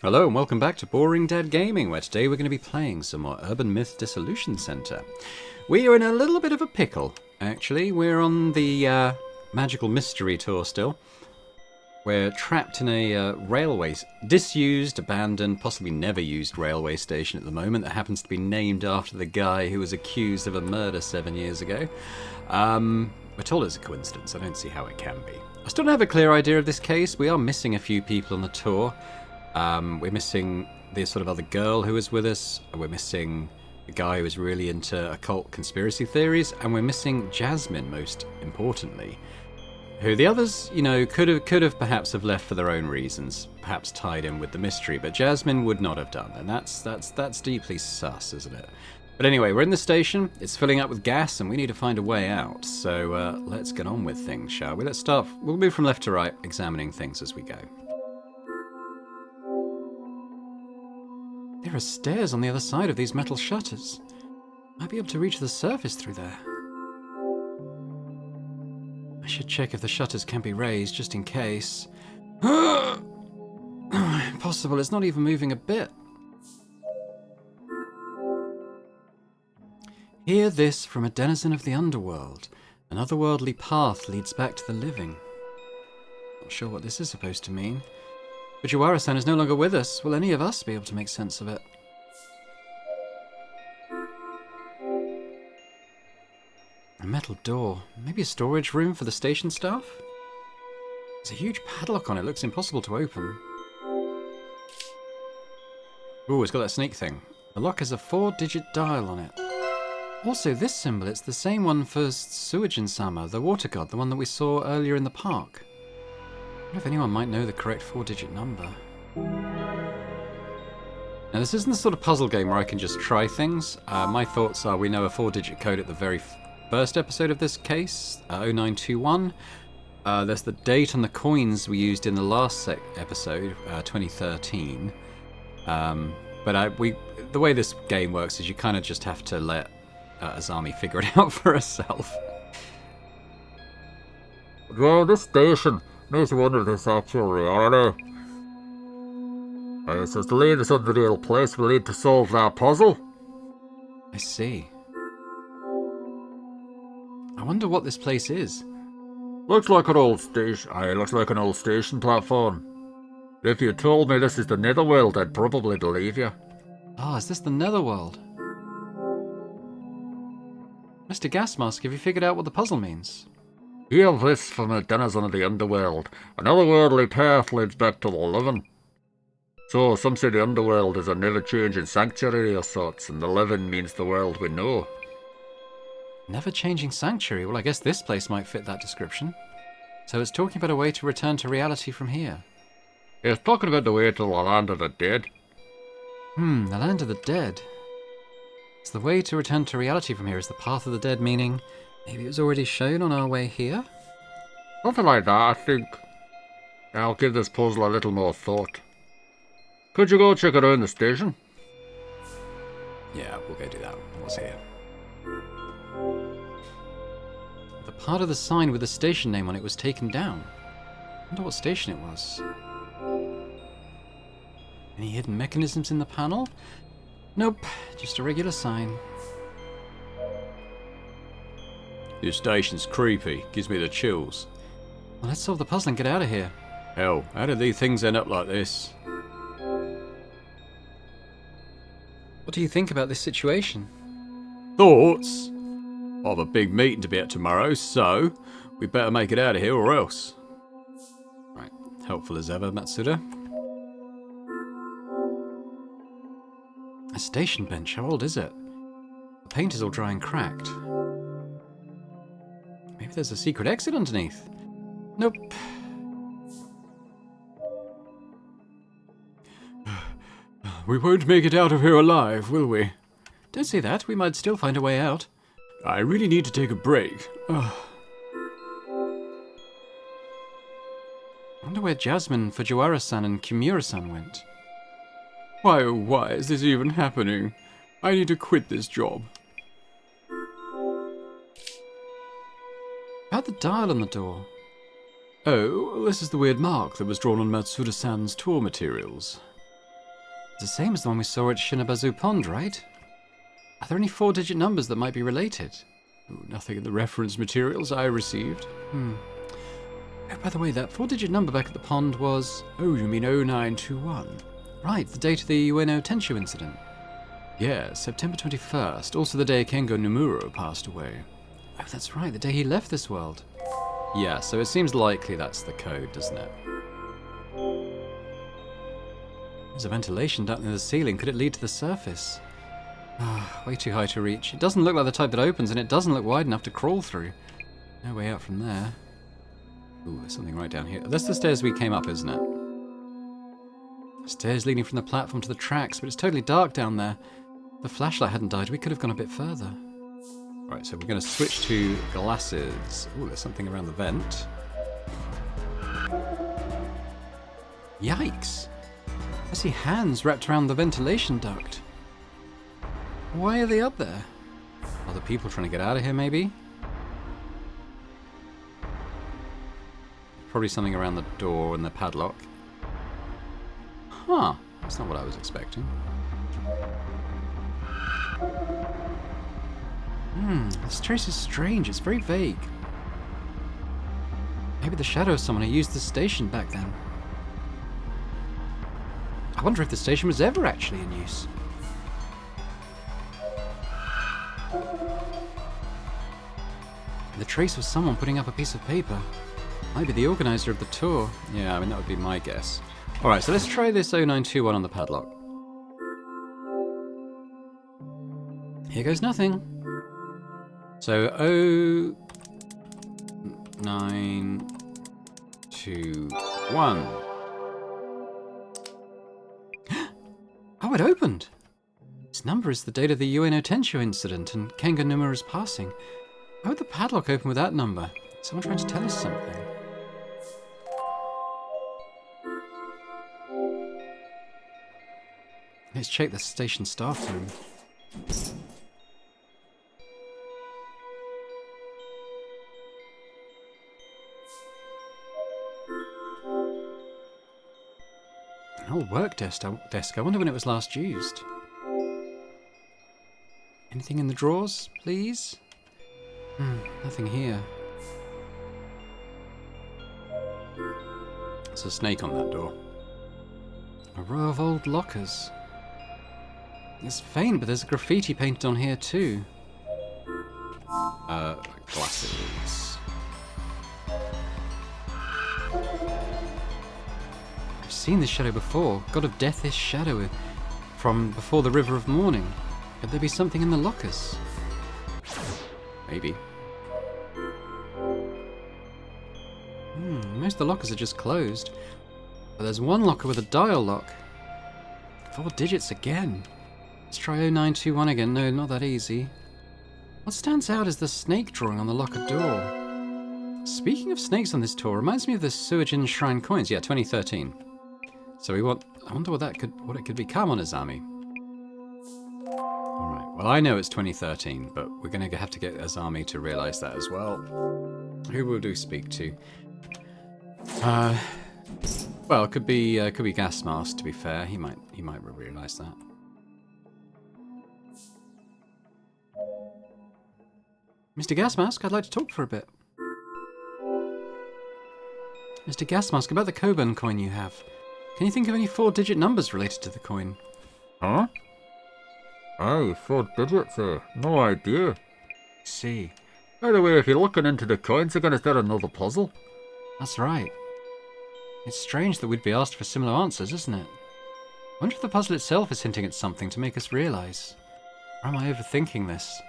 Hello and welcome back to Boring Dead Gaming, where today we're going to be playing some more Urban Myth Dissolution Center. We are in a little bit of a pickle, actually. We're on the Magical Mystery Tour still. We're trapped in a disused, abandoned, possibly never used railway station at the moment that happens to be named after the guy who was accused of a murder 7 years ago. We're told it's a coincidence. I don't see how it can be. I still don't have a clear idea of this case. We are missing a few people on the tour. We're missing the sort of other girl who was with us. We're missing the guy who was really into occult conspiracy theories, and we're missing Jasmine, most importantly, who the others, you know, could have perhaps have left for their own reasons, perhaps tied in with the mystery, but Jasmine would not have done, and that's deeply sus, isn't it? But anyway, we're in the station. It's filling up with gas, and we need to find a way out. So let's get on with things, shall we? Let's start. We'll move from left to right, examining things as we go. There are stairs on the other side of these metal shutters. Might be able to reach the surface through there. I should check if the shutters can be raised, just in case. Impossible, it's not even moving a bit. Hear this from a denizen of the underworld. An otherworldly path leads back to the living. Not sure what this is supposed to mean. Fujiwara-san is no longer with us. Will any of us be able to make sense of it? A metal door. Maybe a storage room for the station staff? There's a huge padlock on it. Looks impossible to open. Ooh, it's got that sneak thing. The lock has a 4-digit dial on it. Also, this symbol, it's the same one for Suijin-sama, the water god, the one that we saw earlier in the park. I wonder if anyone might know the correct 4-digit number. Now, this isn't the sort of puzzle game where I can just try things. My thoughts are we know a 4-digit code at the very first episode of this case, 0921. There's the date on the coins we used in the last episode, 2013. But the way this game works is you kind of just have to let Azami figure it out for herself. Well, this station makes you wonder if this actual reality. It says to lead us on the real place will lead to solve that puzzle. I see. I wonder what this place is. Looks like an old station. Looks like an old station platform. If you told me this is the Netherworld, I'd probably believe you. Ah, is this the Netherworld? Mr. Gasmask, have you figured out what the puzzle means? Hear this from a denizen of the underworld. An otherworldly path leads back to the living. So, some say the underworld is a never-changing sanctuary or sorts, and the living means the world we know. Never-changing sanctuary? Well, I guess this place might fit that description. So it's talking about a way to return to reality from here. It's talking about the way to the land of the dead. The land of the dead. It's the way to return to reality from here is the path of the dead, meaning maybe it was already shown on our way here? Something like that, I think. I'll give this puzzle a little more thought. Could you go check around the station? Yeah, we'll go do that. What's here? The part of the sign with the station name on it was taken down. I wonder what station it was. Any hidden mechanisms in the panel? Nope, just a regular sign. This station's creepy. Gives me the chills. Well, let's solve the puzzle and get out of here. Hell, how did these things end up like this? What do you think about this situation? Thoughts? I have a big meeting to be at tomorrow, so we better make it out of here or else. Right, helpful as ever, Matsuda. A station bench, how old is it? The paint is all dry and cracked. Maybe there's a secret exit underneath. Nope. We won't make it out of here alive, will we? Don't say that, we might still find a way out. I really need to take a break. I wonder where Jasmine, Fujiwara-san and Kimura-san went. Why, oh why is this even happening? I need to quit this job. About the dial on the door. Oh, this is the weird mark that was drawn on Matsuda-san's tour materials. It's the same as the one we saw at Shinabazu Pond, right? Are there any 4-digit numbers that might be related? Ooh, nothing in the reference materials I received. Oh, by the way, that 4-digit number back at the pond was... Oh, you mean 0921? Right, the date of the Ueno Tenshu incident. Yeah, September 21st, also the day Kengo Nomura passed away. Oh, that's right, the day he left this world. Yeah, so it seems likely that's the code, doesn't it? There's a ventilation duct in the ceiling. Could it lead to the surface? Ah, way too high to reach. It doesn't look like the type that opens, and it doesn't look wide enough to crawl through. No way out from there. Ooh, there's something right down here. That's the stairs we came up, isn't it? Stairs leading from the platform to the tracks, but it's totally dark down there. If the flashlight hadn't died, we could have gone a bit further. Right, so we're going to switch to glasses. Ooh, there's something around the vent. Yikes! I see hands wrapped around the ventilation duct. Why are they up there? Other people trying to get out of here, maybe? Probably something around the door and the padlock. Huh, that's not what I was expecting. This trace is strange. It's very vague. Maybe the shadow of someone who used this station back then. I wonder if the station was ever actually in use. The trace was someone putting up a piece of paper. Might be the organizer of the tour. Yeah, I mean, that would be my guess. Alright, so let's try this 0921 on the padlock. Here goes nothing. So 0921. Oh, it opened! Its number is the date of the Ueno Tenshu incident and Kenga Nomura's passing. Why would the padlock open with that number? Someone trying to tell us something. Let's check the station staff room. An old work desk. I wonder when it was last used. Anything in the drawers, please? Nothing here. There's a snake on that door. A row of old lockers. It's faint, but there's a graffiti painted on here too. Glasses. I've seen this shadow before. God of Death is shadow from before the River of Morning. Could there be something in the lockers? Maybe. Most of the lockers are just closed. But there's one locker with a dial lock. 4 digits again. Let's try 0921 again. No, not that easy. What stands out is the snake drawing on the locker door. Speaking of snakes on this tour, reminds me of the Suijin Shrine coins. Yeah, 2013. So we want... I wonder what it could become on Azami. Alright, well I know it's 2013, but we're going to have to get Azami to realise that as well. Who will do speak to? Well, it could be Gas Mask, to be fair. He might realise that. Mr. Gas Mask, I'd like to talk for a bit. Mr. Gas Mask, about the Koban coin you have. Can you think of any 4-digit numbers related to the coin? Huh? Aye, 4 digits, no idea. See. By the way, if you're looking into the coins again, is that another puzzle? That's right. It's strange that we'd be asked for similar answers, isn't it? I wonder if the puzzle itself is hinting at something to make us realise. Or am I overthinking this?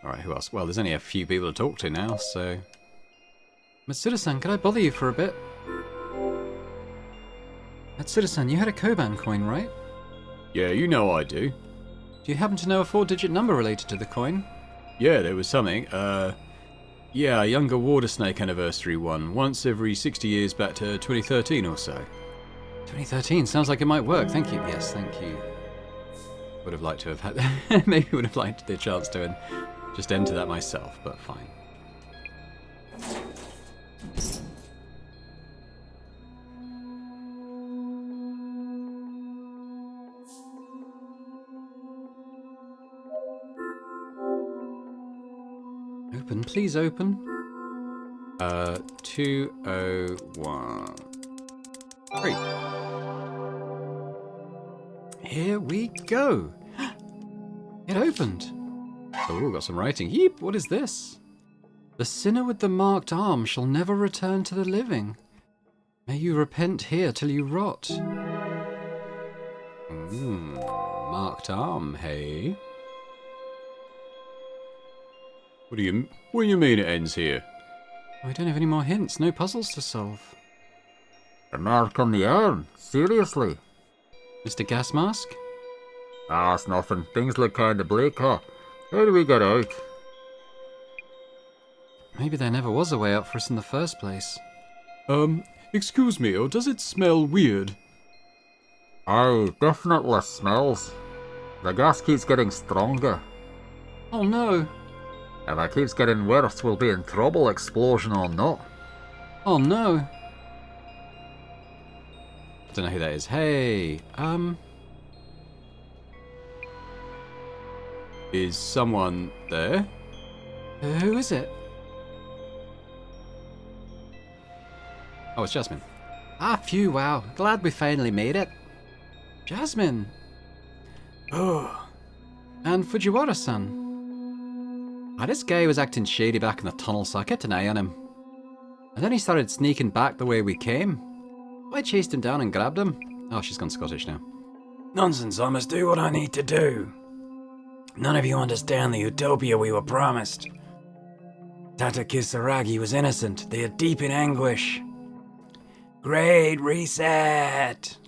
Alright, who else? Well, there's only a few people to talk to now, so... Matsuda-san, could I bother you for a bit? Matsuda-san, you had a Koban coin, right? Yeah, you know I do. Do you happen to know a 4-digit number related to the coin? Yeah, there was something. Yeah, a younger water snake anniversary one. Once every 60 years back to 2013 or so. 2013, sounds like it might work. Thank you. Yes, thank you. Would have liked to have had... Maybe would have liked the chance to just enter that myself, but fine. Open, please open. 201. 3. Here we go. It opened. Oh, got some writing. Yeep, what is this? The sinner with the marked arm shall never return to the living. May you repent here till you rot. Marked arm, hey? What do you mean it ends here? We don't have any more hints, no puzzles to solve. The mark on the arm? Seriously? Mr. Gas Mask? Ah, it's nothing. Things look kinda bleak, huh? How do we get out? Maybe there never was a way out for us in the first place. Excuse me, or does it smell weird? Aye, definitely smells. The gas keeps getting stronger. Oh no! If it keeps getting worse, we'll be in trouble, explosion or not. Oh no! I don't know who that is. Hey, Is someone there? who is it? Oh, it's Jasmine. Ah, phew, wow. Glad we finally made it. Jasmine! Oh, And Fujiwara-san. Ah, this guy was acting shady back in the tunnel, so I kept an eye on him. And then he started sneaking back the way we came. I chased him down and grabbed him. Oh, she's gone Scottish now. Nonsense, I must do what I need to do. None of you understand the utopia we were promised. Tata Kisaragi was innocent. They are deep in anguish. Great reset!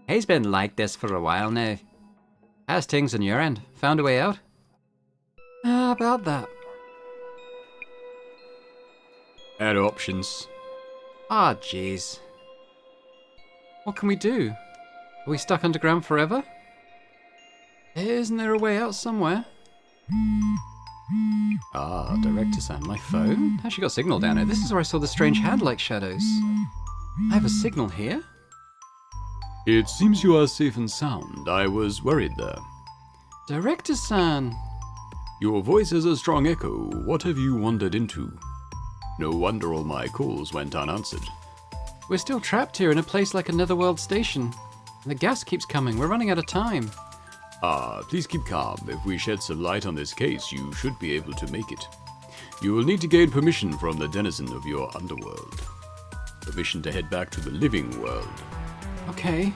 He's been like this for a while now. How's things on your end? Found a way out? How about that? add options. Ah, jeez. What can we do? Are we stuck underground forever? Isn't there a way out somewhere? Ah, director-san, my phone? How's she got signal down here? This is where I saw the strange hand-like shadows. I have a signal here? It seems you are safe and sound. I was worried there. Director-san! Your voice has a strong echo. What have you wandered into? No wonder all my calls went unanswered. We're still trapped here in a place like a netherworld station. And the gas keeps coming. We're running out of time. Ah, please keep calm. If we shed some light on this case, you should be able to make it. You will need to gain permission from the denizen of your underworld. Permission to head back to the living world. Okay.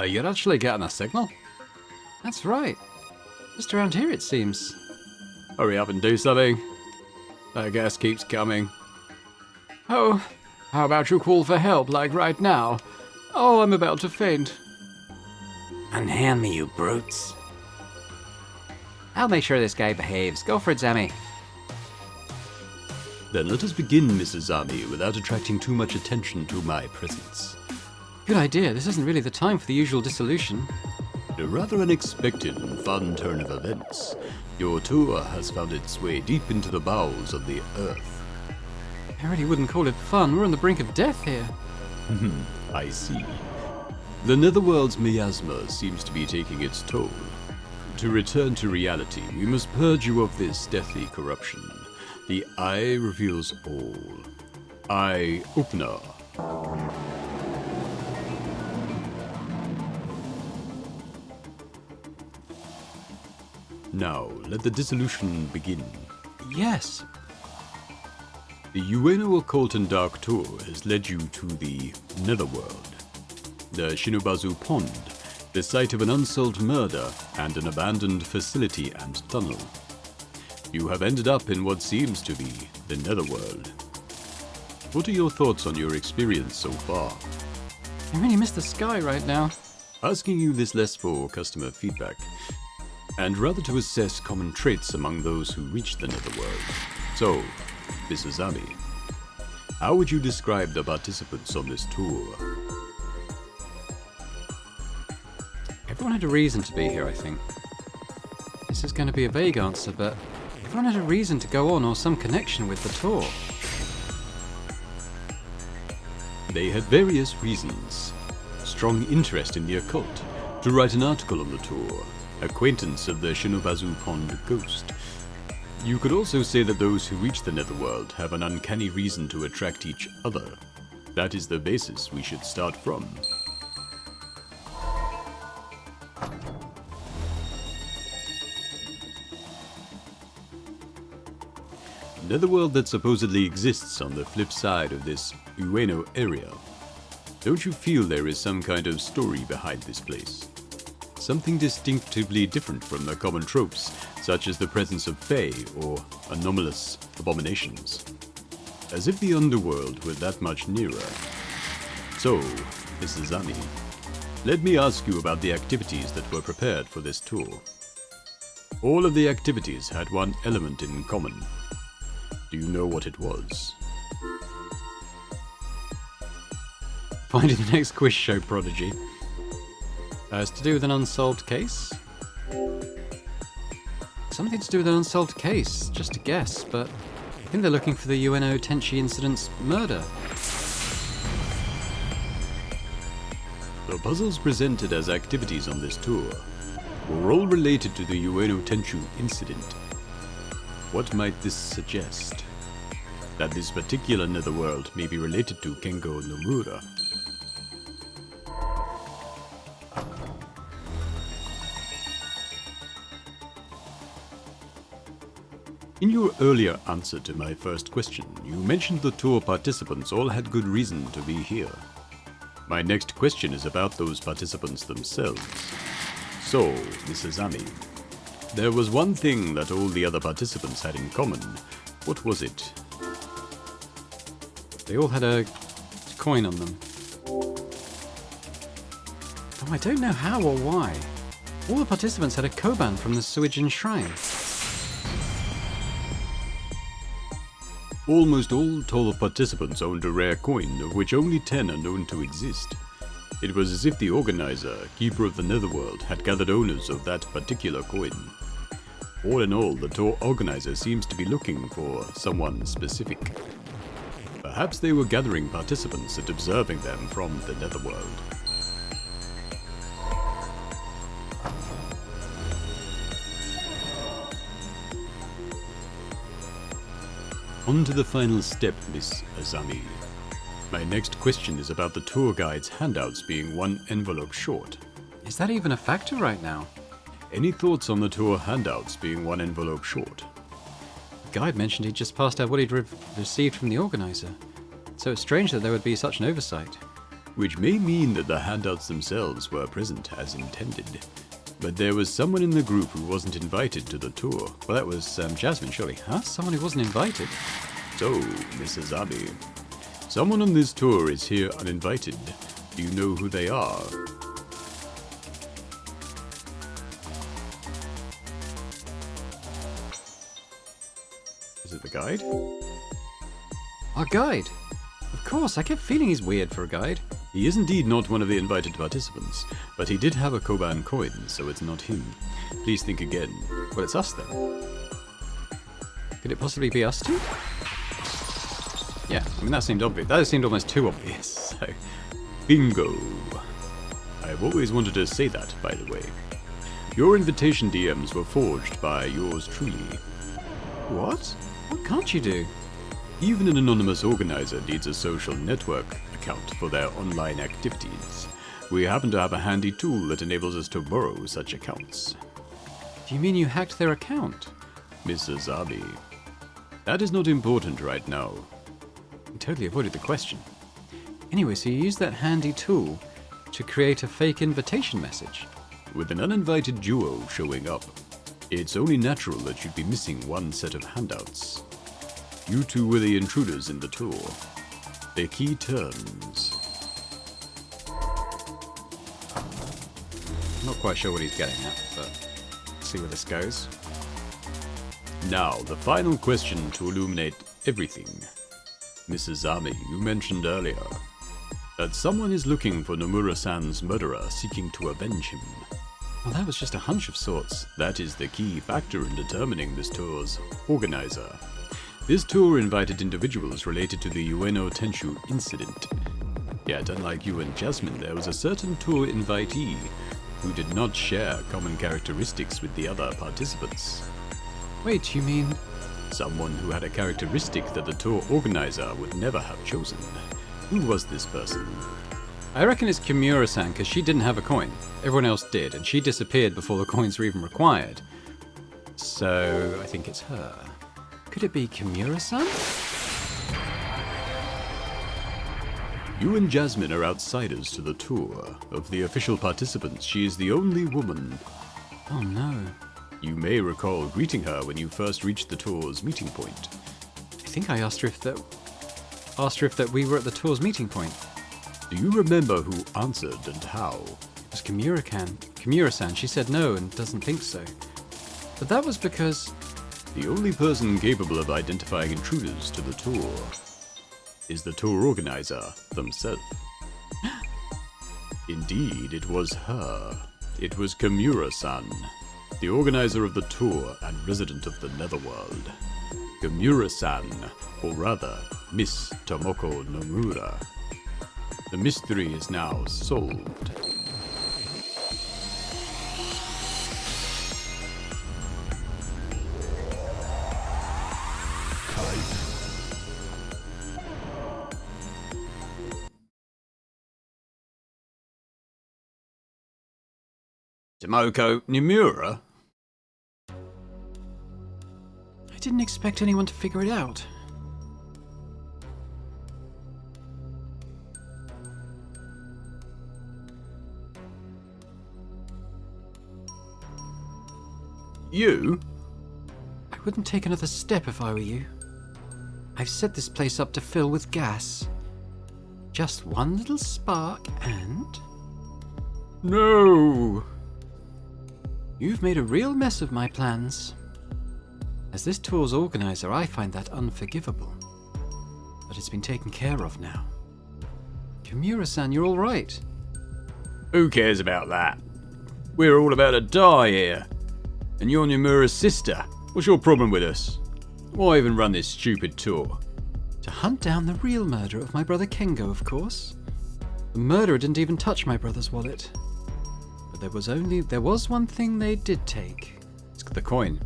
You're actually getting a signal? That's right. Just around here, it seems. Hurry up and do something. That gas keeps coming. Oh, how about you call for help, like right now? Oh, I'm about to faint. Unhand me, you brutes. I'll make sure this guy behaves. Go for it, Azami. Then let us begin, Mrs. Azami, without attracting too much attention to my presence. Good idea. This isn't really the time for the usual dissolution. A rather unexpected and fun turn of events. Your tour has found its way deep into the bowels of the Earth. I really wouldn't call it fun. We're on the brink of death here. I see. The Netherworld's miasma seems to be taking its toll. To return to reality, we must purge you of this deathly corruption. The Eye reveals all. Eye Opener. Now, let the dissolution begin. Yes. The Ueno Occult and Dark Tour has led you to the Netherworld. The Shinobazu Pond, the site of an unsolved murder and an abandoned facility and tunnel. You have ended up in what seems to be the Netherworld. What are your thoughts on your experience so far? I really miss the sky right now. Asking you this less for customer feedback, and rather to assess common traits among those who reach the Netherworld. So, Miss Azami, how would you describe the participants on this tour? Everyone had a reason to be here, I think. This is going to be a vague answer, but everyone had a reason to go on or some connection with the tour. They had various reasons. strong interest in the occult, to write an article on the tour, acquaintance of the Shinobazu Pond ghost. You could also say that those who reach the Netherworld have an uncanny reason to attract each other. That is the basis we should start from. Netherworld that supposedly exists on the flip side of this Ueno area. Don't you feel there is some kind of story behind this place? Something distinctively different from the common tropes, such as the presence of fae or anomalous abominations. As if the underworld were that much nearer. So, Miss Azami, let me ask you about the activities that were prepared for this tour. All of the activities had one element in common. Do you know what it was? Finding the next quiz show, Prodigy. It's to do with an unsolved case? Something to do with an unsolved case, just a guess, but I think they're looking for the Ueno Tenchi incident's murder. The puzzles presented as activities on this tour were all related to the Ueno Tenchu incident. What might this suggest? That this particular netherworld may be related to Kengo Nomura. In your earlier answer to my first question, you mentioned the tour participants all had good reason to be here. My next question is about those participants themselves. So, Miss Azami, there was one thing that all the other participants had in common. What was it? They all had a coin on them. Oh, I don't know how or why. All the participants had a koban from the Suijin Shrine. Almost all total participants owned a rare coin, of which only 10 are known to exist. It was as if the organizer, Keeper of the Netherworld, had gathered owners of that particular coin. All in all, the tour organizer seems to be looking for someone specific. Perhaps they were gathering participants and observing them from the Netherworld. On to the final step, Miss Azami. My next question is about the tour guide's handouts being one envelope short. Is that even a factor right now? Any thoughts on the tour handouts being one envelope short? The guide mentioned he'd just passed out what he'd received from the organizer. So it's strange that there would be such an oversight. Which may mean that the handouts themselves were present as intended. But there was someone in the group who wasn't invited to the tour. Well, that was Jasmine, surely. Huh? Someone who wasn't invited? So, Miss Azami, someone on this tour is here uninvited. Do you know who they are? Is it the guide? Our guide! Of course, I kept feeling he's weird for a guide. He is indeed not one of the invited participants, but he did have a koban coin, so it's not him. Please think again. Well, it's us then. Could it possibly be us two? Yeah, I mean that seemed obvious. That seemed almost too obvious, so... Bingo! I've always wanted to say that, by the way. Your invitation DMs were forged by yours truly. What? What can't you do? Even an anonymous organizer needs a social network account for their online activities. We happen to have a handy tool that enables us to borrow such accounts. Do you mean you hacked their account? Miss Azami, that is not important right now. You totally avoided the question. Anyway, so you used that handy tool to create a fake invitation message. With an uninvited duo showing up, it's only natural that you'd be missing one set of handouts. You two were the intruders in the tour. The key terms. I'm not quite sure what he's getting at, but let's see where this goes. Now, the final question to illuminate everything. Mrs. Azami, you mentioned earlier that someone is looking for Nomura-san's murderer, seeking to avenge him. Well, that was just a hunch of sorts. That is the key factor in determining this tour's organizer. This tour invited individuals related to the Ueno Tenchu incident. Yet, unlike you and Jasmine, there was a certain tour invitee who did not share common characteristics with the other participants. Wait, you mean... Someone who had a characteristic that the tour organizer would never have chosen. Who was this person? I reckon it's Kimura-san, because she didn't have a coin. Everyone else did, and she disappeared before the coins were even required. So, I think it's her. Could it be Kimura-san? You and Jasmine are outsiders to the tour. Of the official participants, she is the only woman. Oh no. You may recall greeting her when you first reached the tour's meeting point. I think I asked her if that we were at the tour's meeting point. Do you remember who answered and how? It was Kimura-san. She said no and doesn't think so. But that was because... The only person capable of identifying intruders to the tour is the tour organizer themselves. Indeed, it was her. It was Kimura-san, the organizer of the tour and resident of the Netherworld. Kimura-san, or rather, Miss Tomoko Nomura. The mystery is now solved. Tomoko Nomura? I didn't expect anyone to figure it out. You? I wouldn't take another step if I were you. I've set this place up to fill with gas. Just one little spark and... No! You've made a real mess of my plans. As this tour's organizer, I find that unforgivable. But it's been taken care of now. Kimura-san, you're all right. Who cares about that? We're all about to die here. And you're Nomura's sister. What's your problem with us? Why even run this stupid tour? To hunt down the real murderer of my brother Kengo, of course. The murderer didn't even touch my brother's wallet. But there was one thing they did take. It's the coin.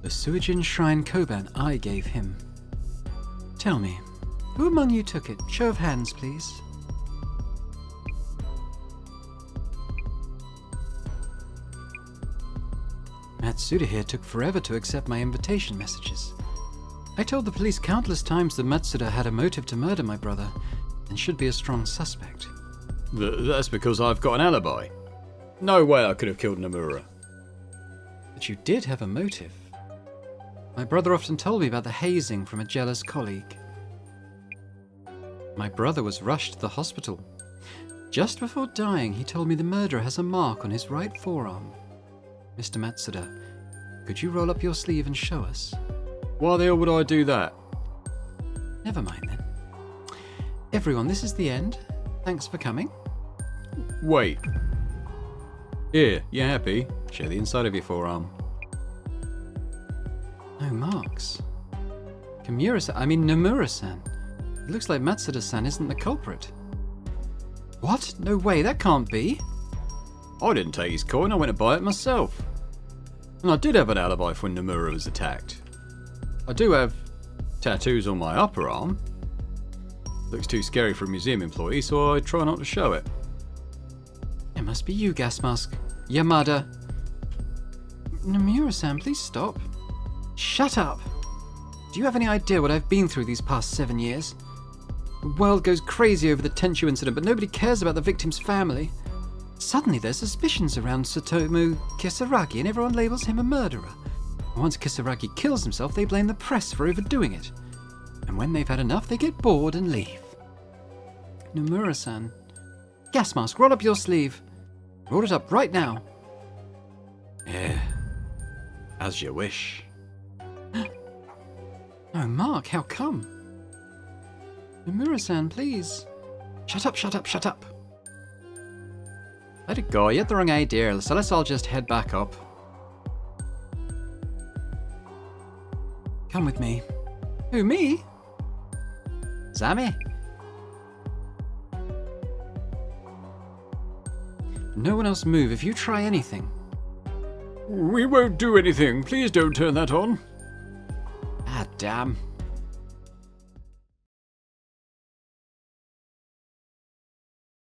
The Suijin Shrine Koban I gave him. Tell me, who among you took it? Show of hands, please. Matsuda here took forever to accept my invitation messages. I told the police countless times that Matsuda had a motive to murder my brother and should be a strong suspect. That's because I've got an alibi. No way I could have killed Nomura. But you did have a motive. My brother often told me about the hazing from a jealous colleague. My brother was rushed to the hospital. Just before dying, he told me the murderer has a mark on his right forearm. Mr. Matsuda, could you roll up your sleeve and show us? Why the hell would I do that? Never mind then. Everyone, this is the end. Thanks for coming. Wait. Here, you happy? Show the inside of your forearm. No marks. Nomura-san. It looks like Matsuda-san isn't the culprit. What? No way, that can't be. I didn't take his coin, I went to buy it myself. And I did have an alibi for when Nomura was attacked. I do have tattoos on my upper arm. Looks too scary for a museum employee, so I try not to show it. It must be you, Gas Mask. Yamada. Nomura-san, please stop. Shut up! Do you have any idea what I've been through these past 7 years? The world goes crazy over the Tenchu incident, but nobody cares about the victim's family. Suddenly there's suspicions around Satomu Kisaragi and everyone labels him a murderer. And once Kisaragi kills himself, they blame the press for overdoing it. And when they've had enough, they get bored and leave. Nomura-san. Gas Mask, roll up your sleeve. Roll it up right now. Yeah. As you wish. Oh, Mark, how come? Nomura-san, please. Shut up, shut up, shut up. Let it go, you had the wrong idea, so let's all just head back up. Come with me. Who, me? Azami? No one else move if you try anything. We won't do anything. Please don't turn that on. Ah, damn.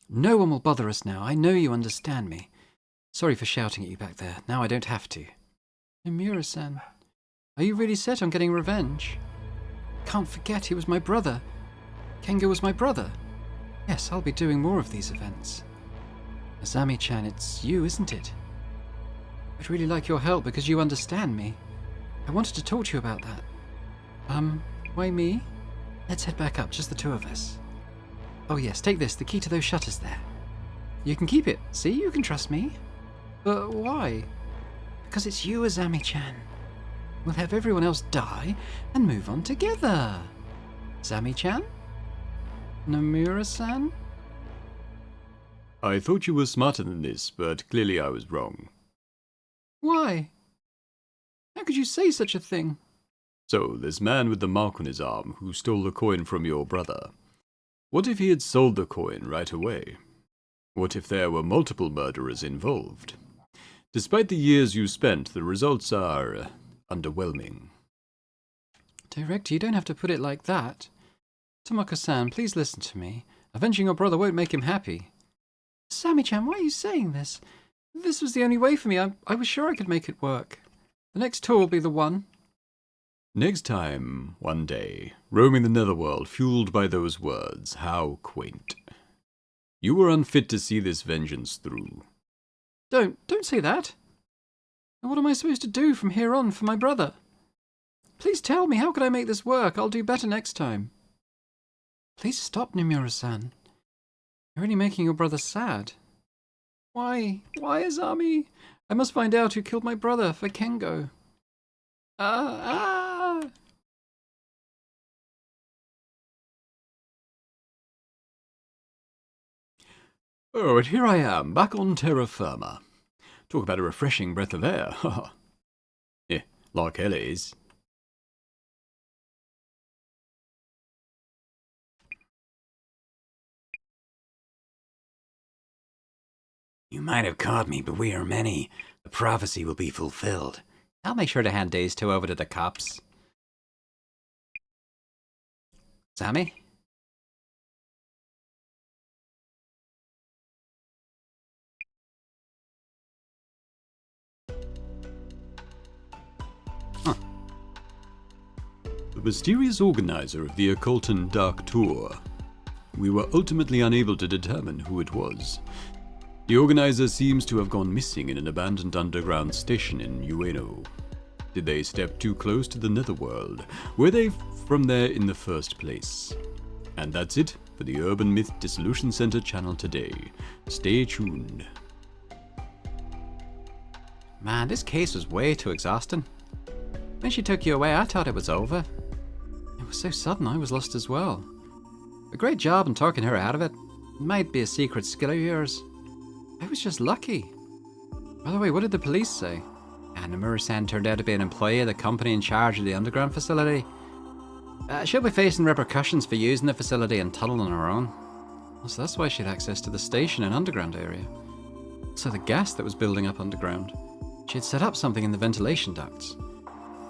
No one will bother us now. I know you understand me. Sorry for shouting at you back there. Now I don't have to. Nomura-san, are you really set on getting revenge? Can't forget he was my brother. Kengo was my brother. Yes, I'll be doing more of these events. Azami-chan, it's you, isn't it? I'd really like your help because you understand me. I wanted to talk to you about that. Why me? Let's head back up, just the two of us. Oh yes, take this, the key to those shutters there. You can keep it. See, you can trust me. But why? Because it's you, Azami-chan. We'll have everyone else die and move on together. Azami-chan? Nomura-san? I thought you were smarter than this, but clearly I was wrong. Why? How could you say such a thing? So, this man with the mark on his arm who stole the coin from your brother. What if he had sold the coin right away? What if there were multiple murderers involved? Despite the years you spent, the results are underwhelming. Director, you don't have to put it like that. Tomoko-san, please listen to me. Avenging your brother won't make him happy. Sami-chan, why are you saying this? This was the only way for me. I was sure I could make it work. The next tour will be the one. Next time, one day, roaming the netherworld, fueled by those words, how quaint. You were unfit to see this vengeance through. Don't say that. And what am I supposed to do from here on for my brother? Please tell me, how could I make this work? I'll do better next time. Please stop, Nomura-san. You're only making your brother sad. Why, Azami? I must find out who killed my brother for Kengo. Oh, and here I am, back on terra firma. Talk about a refreshing breath of air. Like hell it is. You might have caught me, but we are many. The prophecy will be fulfilled. I'll make sure to hand these two over to the cops. Sammy? The mysterious organizer of the occult and dark tour. We were ultimately unable to determine who it was. The organizer seems to have gone missing in an abandoned underground station in Ueno. Did they step too close to the netherworld? Were they from there in the first place? And that's it for the Urban Myth Dissolution Center channel today. Stay tuned. Man, this case was way too exhausting. When she took you away, I thought it was over. It was so sudden, I was lost as well. A great job in talking her out of it. It might be a secret skill of yours. I was just lucky. By the way, what did the police say? Nomura-san turned out to be an employee of the company in charge of the underground facility. She'll be facing repercussions for using the facility and tunnel on her own. So that's why she had access to the station and underground area. So the gas that was building up underground. She had set up something in the ventilation ducts.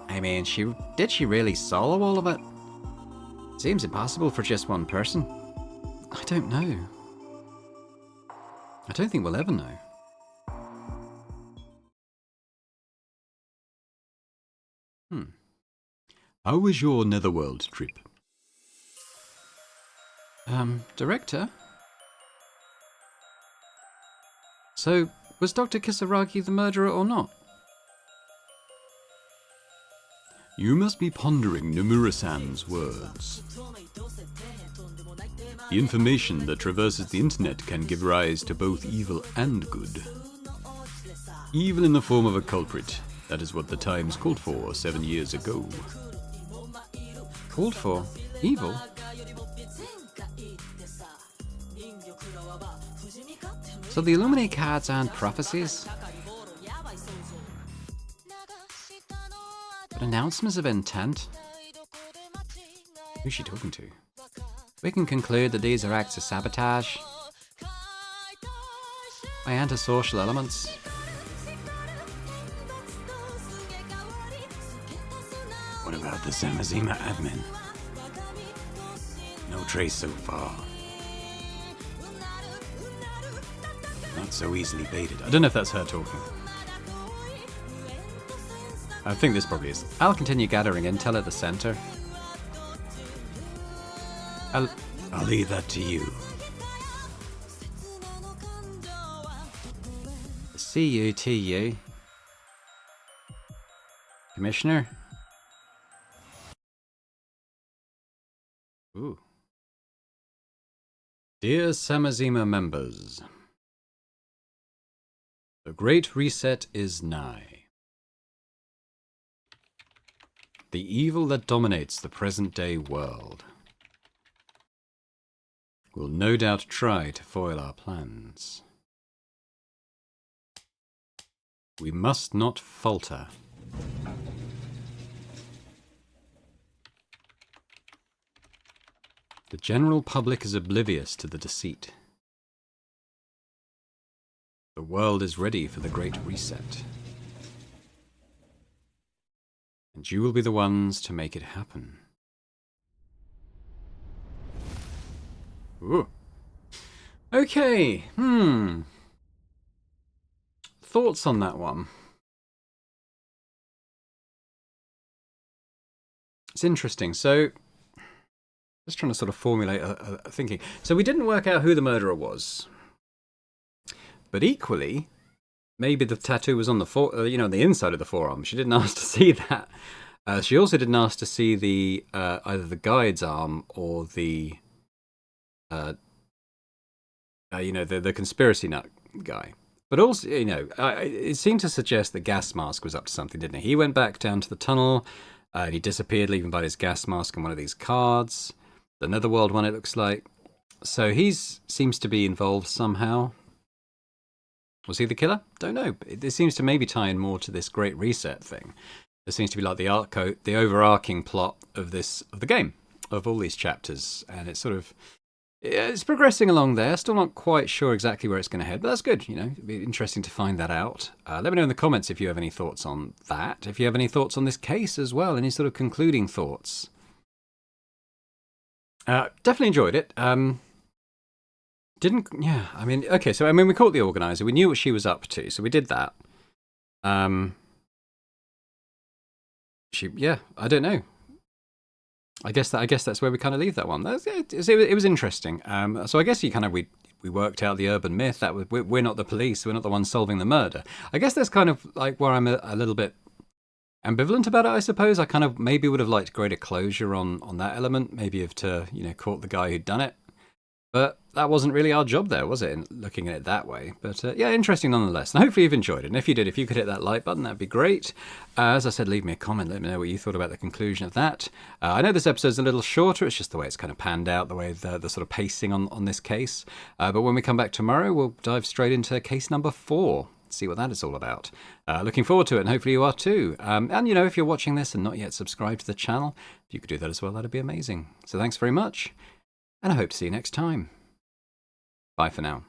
I mean, did she really solo all of it? Seems impossible for just one person. I don't know. I don't think we'll ever know. How was your netherworld trip? Director? So, was Dr. Kisaragi the murderer or not? You must be pondering Nomura-san's words. The information that traverses the internet can give rise to both evil and good. Evil in the form of a culprit. That is what the Times called for 7 years ago. Called for? Evil? So the Illuminati cards aren't prophecies? But announcements of intent? Who's she talking to? We can conclude that these are acts of sabotage. my antisocial elements. What about the Samazima admin? No trace so far. Not so easily baited. I don't know if that's her talking. I think this probably is. I'll continue gathering intel at the center. I'll leave that to you. CUTU. Commissioner? Ooh. Dear Samazima members, the Great Reset is nigh. The evil that dominates the present-day world will no doubt try to foil our plans. We must not falter. The general public is oblivious to the deceit. The world is ready for the Great Reset. And you will be the ones to make it happen. Ooh. Okay, thoughts on that one? It's interesting. So, just trying to sort of formulate a thinking. So we didn't work out who the murderer was. But equally, maybe the tattoo was on the the inside of the forearm. She didn't ask to see that. She also didn't ask to see the either the guide's arm or the the conspiracy nut guy. But also, it seemed to suggest the gas mask was up to something, didn't it? He went back down to the tunnel, and he disappeared, leaving by his gas mask and one of these cards. The Netherworld one, it looks like. So he seems to be involved somehow. Was he the killer? Don't know. It seems to maybe tie in more to this Great Reset thing. There seems to be like the overarching plot of the game, of all these chapters, and it's progressing along there. Still not quite sure exactly where it's going to head, but that's good. It'd be interesting to find that out. Let me know in the comments if you have any thoughts on that. If you have any thoughts on this case as well, any sort of concluding thoughts. Definitely enjoyed it. We caught the organizer. We knew what she was up to, so we did that. I don't know. I guess that's where we kind of leave that one. It was interesting. So I guess we worked out the urban myth that we're not the police, we're not the ones solving the murder. I guess that's kind of like where I'm a little bit ambivalent about it, I suppose. I kind of maybe would have liked greater closure on that element, maybe caught the guy who'd done it. But that wasn't really our job there, was it, looking at it that way? But interesting nonetheless. And hopefully you've enjoyed it. And if you did, if you could hit that like button, that'd be great. As I said, leave me a comment. Let me know what you thought about the conclusion of that. I know this episode's a little shorter. It's just the way it's kind of panned out, the way the sort of pacing on this case. But when we come back tomorrow, we'll dive straight into case number 4. See what that is all about. Looking forward to it, and hopefully you are too. And if you're watching this and not yet subscribed to the channel, if you could do that as well, that'd be amazing. So thanks very much. And I hope to see you next time. Bye for now.